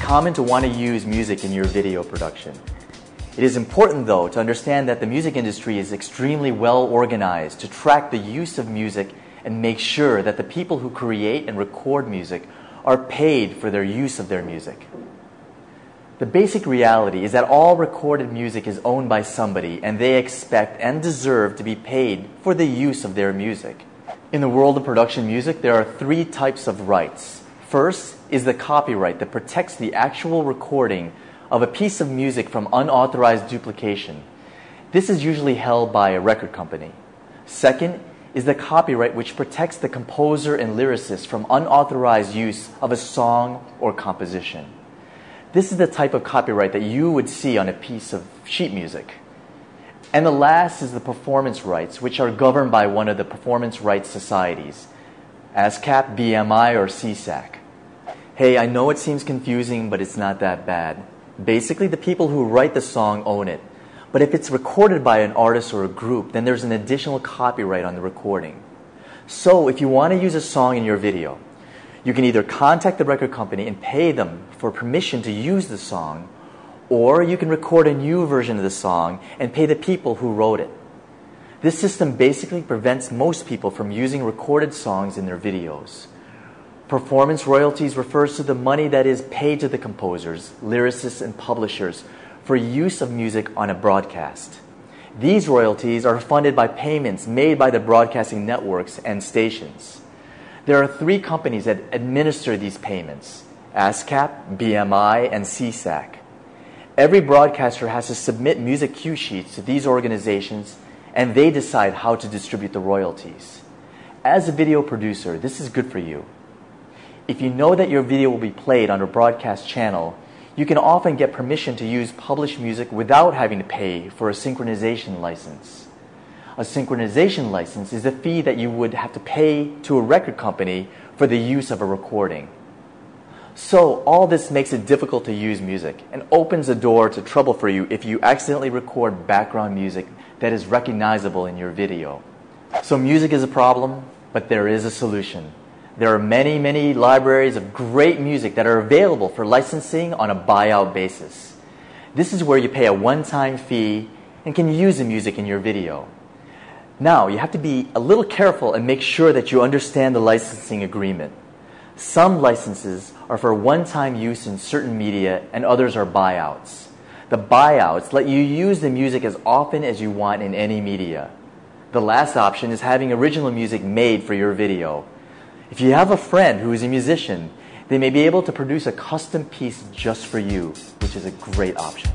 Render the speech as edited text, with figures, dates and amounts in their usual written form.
common to want to use music in your video production. It is important, though, to understand that the music industry is extremely well organized to track the use of music and make sure that the people who create and record music are paid for their use of their music. The basic reality is that all recorded music is owned by somebody, and they expect and deserve to be paid for the use of their music. In the world of production music, there are three types of rights. First is the copyright that protects the actual recording of a piece of music from unauthorized duplication. This is usually held by a record company. Second is the copyright which protects the composer and lyricist from unauthorized use of a song or composition. This is the type of copyright that you would see on a piece of sheet music. And the last is the performance rights, which are governed by one of the performance rights societies, ASCAP, BMI, or SESAC. Hey, I know it seems confusing, but it's not that bad. Basically, the people who write the song own it. But if it's recorded by an artist or a group, then there's an additional copyright on the recording. So if you want to use a song in your video, you can either contact the record company and pay them for permission to use the song, or you can record a new version of the song and pay the people who wrote it. This system basically prevents most people from using recorded songs in their videos. Performance royalties refers to the money that is paid to the composers, lyricists, and publishers for use of music on a broadcast. These royalties are funded by payments made by the broadcasting networks and stations. There are three companies that administer these payments: ASCAP, BMI, and SESAC. Every broadcaster has to submit music cue sheets to these organizations, and they decide how to distribute the royalties. As a video producer, this is good for you. If you know that your video will be played on a broadcast channel, you can often get permission to use published music without having to pay for a synchronization license. A synchronization license is a fee that you would have to pay to a record company for the use of a recording. So all this makes it difficult to use music and opens the door to trouble for you if you accidentally record background music that is recognizable in your video. So music is a problem, but there is a solution. There are many, many libraries of great music that are available for licensing on a buyout basis. This is where you pay a one-time fee and can use the music in your video. Now, you have to be a little careful and make sure that you understand the licensing agreement. Some licenses are for one-time use in certain media and others are buyouts. The buyouts let you use the music as often as you want in any media. The last option is having original music made for your video. If you have a friend who is a musician, they may be able to produce a custom piece just for you, which is a great option.